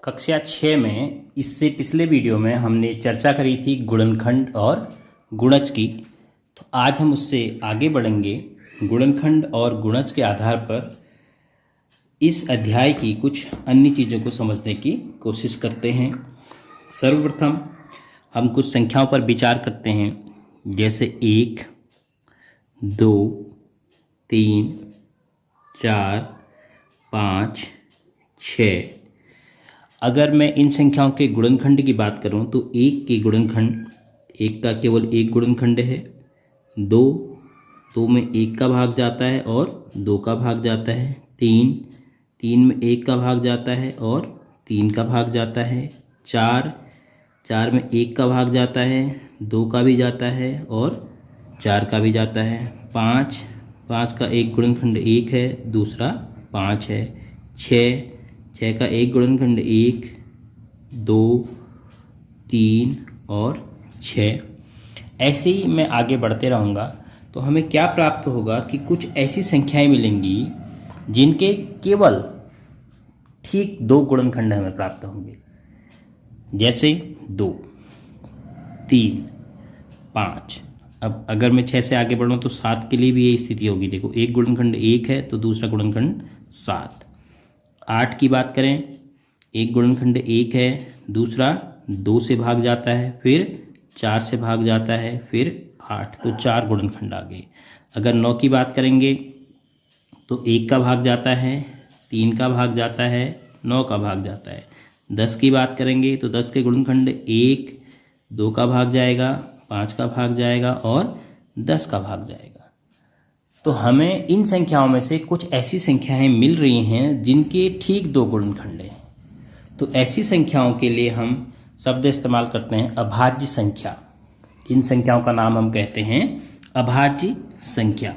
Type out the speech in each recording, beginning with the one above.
कक्षा 6 में इससे पिछले वीडियो में हमने चर्चा करी थी गुणनखंड और गुणज की। तो आज हम उससे आगे बढ़ेंगे। गुणनखंड और गुणज के आधार पर इस अध्याय की कुछ अन्य चीज़ों को समझने की कोशिश करते हैं। सर्वप्रथम हम कुछ संख्याओं पर विचार करते हैं, जैसे 1, 2, 3, 4, 5, 6। अगर मैं इन संख्याओं के गुणनखंड की बात करूं तो 1 के गुणनखंड, 1 का केवल एक गुणनखंड है। 2 में 1 का भाग जाता है और 2 का भाग जाता है। 3 में 1 का भाग जाता है और 3 का भाग जाता है। 4 में 1 का भाग जाता है, 2 का भी जाता है और 4 का भी जाता है। 5 का एक गुणनखंड 1 है, दूसरा 5 है। 6 का एक गुणनखंड 1, 2, 3 और 6। ऐसे ही मैं आगे बढ़ते रहूँगा तो हमें क्या प्राप्त होगा कि कुछ ऐसी संख्याएं मिलेंगी जिनके केवल ठीक 2 गुणनखंड हमें प्राप्त होंगे, जैसे 2, 3, 5। अब अगर मैं 6 से आगे बढ़ूँ तो 7 के लिए भी यही स्थिति होगी। देखो, एक गुणनखंड 1 है तो दूसरा गुणनखंड 7। 8 की बात करें, एक गुणनखंड 1 है, दूसरा 2 से भाग जाता है, फिर 4 से भाग जाता है, फिर 8, तो 4 गुणनखंड आ गए। अगर 9 की बात करेंगे तो 1 का भाग जाता है, 3 का भाग जाता है, 9 का भाग जाता है। 10 की बात करेंगे तो 10 के गुणनखंड 1, 2 का भाग जाएगा, 5 का भाग जाएगा और 10 का भाग जाएगा। तो हमें इन संख्याओं में से कुछ ऐसी संख्याएं मिल रही हैं जिनके ठीक 2 गुणनखंड हैं। तो ऐसी संख्याओं के लिए हम शब्द इस्तेमाल करते हैं अभाज्य संख्या। इन संख्याओं का नाम हम कहते हैं अभाज्य संख्या।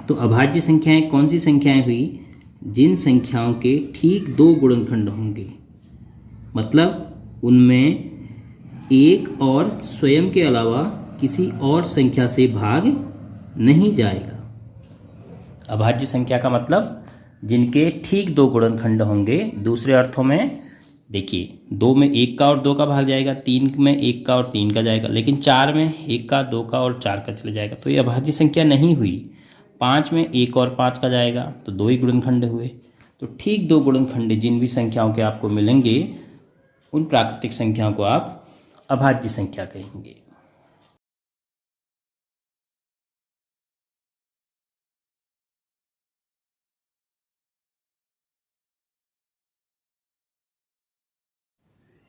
तो अभाज्य संख्याएं कौन सी संख्याएं हुई? जिन संख्याओं के ठीक 2 गुणनखंड होंगे, मतलब उनमें एक और स्वयं के अलावा किसी और संख्या से भाग नहीं जाएगा। अभाज्य संख्या का मतलब जिनके ठीक 2 गुणनखंड होंगे। दूसरे अर्थों में देखिए, 2 में 1 का और 2 का भाग जाएगा, 3 में 1 का और 3 का जाएगा, लेकिन 4 में 1 का, 2 का और 4 का चले जाएगा, तो ये अभाज्य संख्या नहीं हुई। 5 में 1 और 5 का जाएगा तो 2 ही गुणनखंड हुए। तो ठीक 2 गुणनखंड जिन भी संख्याओं के आपको मिलेंगे, उन प्राकृतिक संख्याओं को आप अभाज्य संख्या कहेंगे।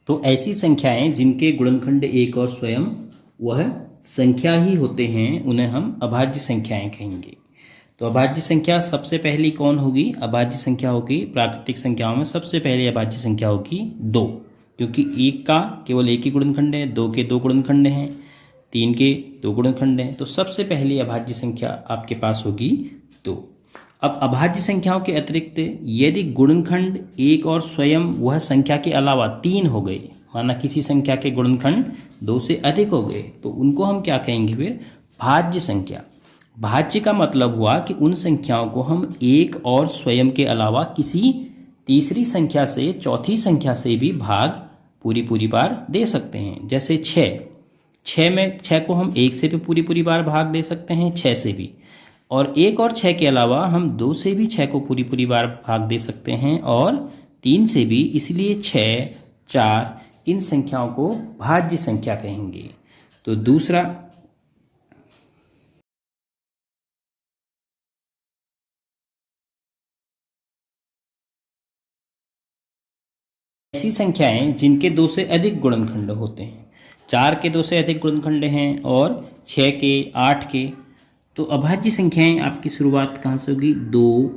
तो ऐसी संख्याएं जिनके गुणनखंड एक और स्वयं वह संख्या ही होते हैं, उन्हें हम अभाज्य संख्याएं कहेंगे। तो अभाज्य संख्या सबसे पहली कौन होगी? अभाज्य संख्या होगी, प्राकृतिक संख्याओं में सबसे पहले अभाज्य संख्या होगी 2, क्योंकि 1 का केवल एक ही गुणनखंड है, 2 के 2 गुणनखंड हैं, 3 के 2 गुणनखंड हैं। तो सबसे पहली अभाज्य संख्या आपके पास होगी 2। अब अभाज्य संख्याओं के अतिरिक्त यदि गुणनखंड एक और स्वयं वह संख्या के अलावा 3 हो गए, माना किसी संख्या के गुणनखंड 2 से अधिक हो गए, तो उनको हम क्या कहेंगे? फिर भाज्य संख्या। भाज्य का मतलब हुआ कि उन संख्याओं को हम एक और स्वयं के अलावा किसी तीसरी संख्या से, चौथी संख्या से भी भाग पूरी बार दे सकते हैं। जैसे 6 को हम 1 से भी पूरी बार भाग दे सकते हैं, 6 से भी, और 1 और 6 के अलावा हम 2 से भी 6 को पूरी बार भाग दे सकते हैं, और 3 से भी। इसलिए 6, 4 इन संख्याओं को भाज्य संख्या कहेंगे। तो दूसरा, ऐसी संख्याएं जिनके 2 से अधिक गुणनखंड होते हैं। 4 के 2 से अधिक गुणनखंड हैं और 6 के, 8 के। तो अभाज्य संख्याएं आपकी शुरुआत कहाँ से होगी? 2,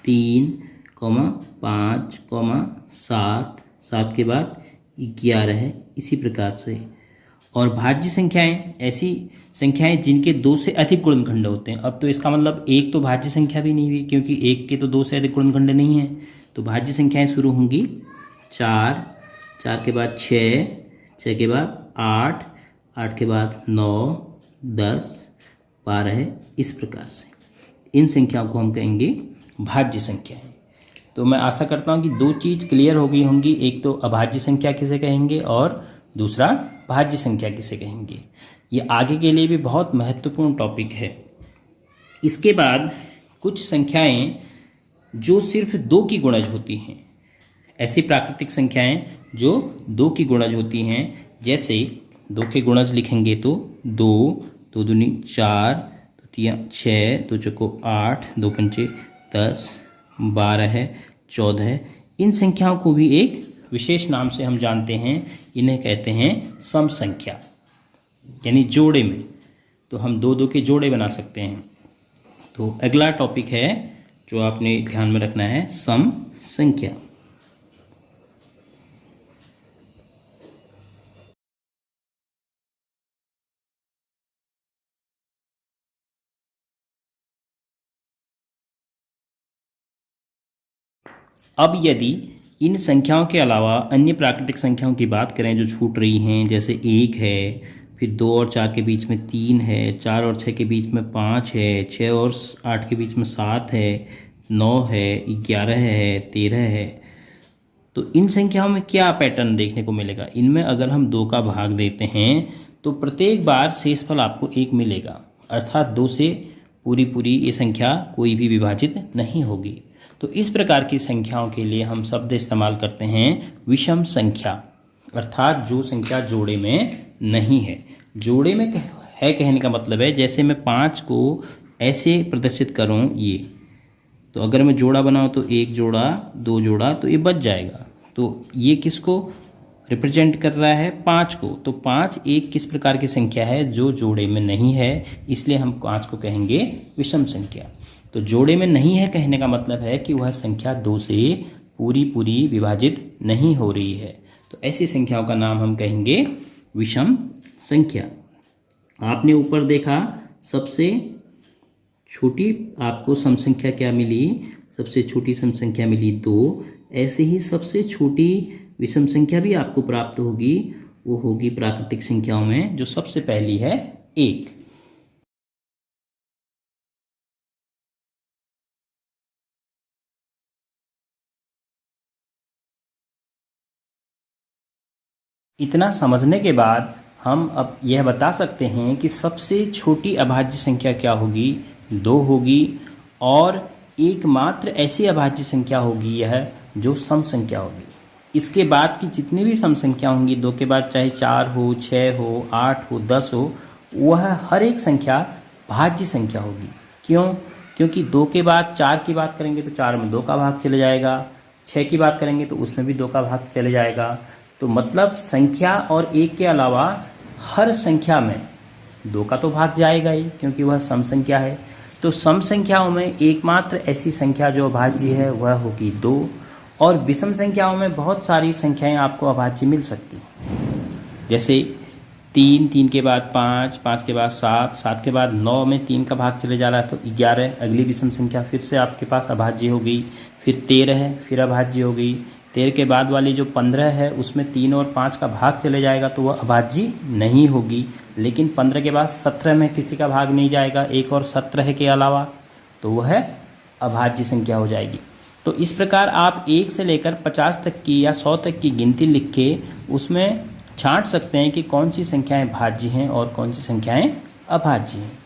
3, 5, 7, 7 के बाद 11 है, इसी प्रकार से। और भाज्य संख्याएं ऐसी संख्याएं जिनके 2 से अधिक गुणनखंड होते हैं। अब तो इसका मतलब एक तो भाज्य संख्या भी नहीं हुई, क्योंकि 1 के तो 2 से अधिक गुणनखंड नहीं है। तो भाज्य संख्याएं शुरू होंगी 4 के बाद 6 के बाद 8 के बाद 9, 10, 12 है, इस प्रकार से इन संख्याओं को हम कहेंगे भाज्य संख्याएं। तो मैं आशा करता हूँ कि दो चीज़ क्लियर हो गई होंगी, एक तो अभाज्य संख्या किसे कहेंगे और दूसरा भाज्य संख्या किसे कहेंगे। ये आगे के लिए भी बहुत महत्वपूर्ण टॉपिक है। इसके बाद कुछ संख्याएं जो सिर्फ 2 की गुणज होती हैं, ऐसी प्राकृतिक संख्याएं जो 2 की गुणज होती हैं, जैसे 2 के गुणज लिखेंगे तो 2, 2 दूनी 4, 2 तिया 6, 2 चौको 8, 2 पंचे 10, 12 है, 14 है। इन संख्याओं को भी एक विशेष नाम से हम जानते हैं, इन्हें कहते हैं सम संख्या, यानी जोड़े में। तो हम 2 के जोड़े बना सकते हैं। तो अगला टॉपिक है जो आपने ध्यान में रखना है, सम संख्या। अब यदि इन संख्याओं के अलावा अन्य प्राकृतिक संख्याओं की बात करें जो छूट रही हैं, जैसे 1 है, फिर 2 और 4 के बीच में 3 है, 4 और 6 के बीच में 5 है, 6 और 8 के बीच में 7 है, 9 है, 11 है, 13 है, तो इन संख्याओं में क्या पैटर्न देखने को मिलेगा? इनमें अगर हम 2 का भाग देते हैं तो प्रत्येक बार शेषफल आपको 1 मिलेगा, अर्थात 2 से पूरी ये संख्या कोई भी विभाजित नहीं होगी। तो इस प्रकार की संख्याओं के लिए हम शब्द इस्तेमाल करते हैं विषम संख्या, अर्थात जो संख्या जोड़े में नहीं है। जोड़े में है कहने का मतलब है, जैसे मैं 5 को ऐसे प्रदर्शित करूं, ये तो अगर मैं जोड़ा बनाऊं तो 1 जोड़ा 2 जोड़ा तो ये बच जाएगा। तो ये किसको रिप्रेजेंट कर रहा है? 5 को। तो 5 एक किस प्रकार की संख्या है जो जोड़े में नहीं है, इसलिए हम 5 को कहेंगे विषम संख्या। तो जोड़े में नहीं है कहने का मतलब है कि वह संख्या 2 से पूरी विभाजित नहीं हो रही है। तो ऐसी संख्याओं का नाम हम कहेंगे विषम संख्या। आपने ऊपर देखा सबसे छोटी आपको सम संख्या क्या मिली? सबसे छोटी सम संख्या मिली 2। ऐसे ही सबसे छोटी विषम संख्या भी आपको प्राप्त होगी, वो होगी प्राकृतिक संख्याओं में जो सबसे पहली है 1। इतना समझने के बाद हम अब यह बता सकते हैं कि सबसे छोटी अभाज्य संख्या क्या होगी? 2 होगी, और एकमात्र ऐसी अभाज्य संख्या होगी यह जो सम संख्या होगी। इसके बाद की जितनी भी सम संख्या होंगी, 2 के बाद चाहे 4 हो, 6 हो, 8 हो, 10 हो, वह हर एक संख्या भाज्य संख्या होगी। क्यों? क्योंकि 2 के बाद 4 की बात करेंगे तो 4 में 2 का भाग चले जाएगा, 6 की बात करेंगे तो उसमें भी 2 का भाग चले जाएगा। तो मतलब संख्या और 1 के अलावा हर संख्या में 2 का तो भाग जाएगा ही, क्योंकि वह सम संख्या है। तो सम संख्याओं में एकमात्र ऐसी संख्या जो अभाज्य है वह होगी 2। और विषम संख्याओं में बहुत सारी संख्याएं आपको अभाज्य मिल सकती हैं, जैसे 3, 3 के बाद 5, 5 के बाद 7, 7 के बाद 9 में 3 का भाग चले जा रहा है तो 11 अगली विषम संख्या फिर से आपके पास अभाज्य हो गई। फिर 13 है, फिर अभाज्य हो गई। 13 के बाद वाली जो 15 है उसमें 3 और 5 का भाग चले जाएगा तो वह अभाज्य नहीं होगी। लेकिन 15 के बाद 17 में किसी का भाग नहीं जाएगा, 1 और 17 के अलावा, तो वह अभाज्य संख्या हो जाएगी। तो इस प्रकार आप 1 से लेकर 50 तक की या 100 तक की गिनती लिख के उसमें छांट सकते हैं कि कौन सी संख्याएं भाज्य हैं और कौन सी संख्याएं अभाज्य हैं।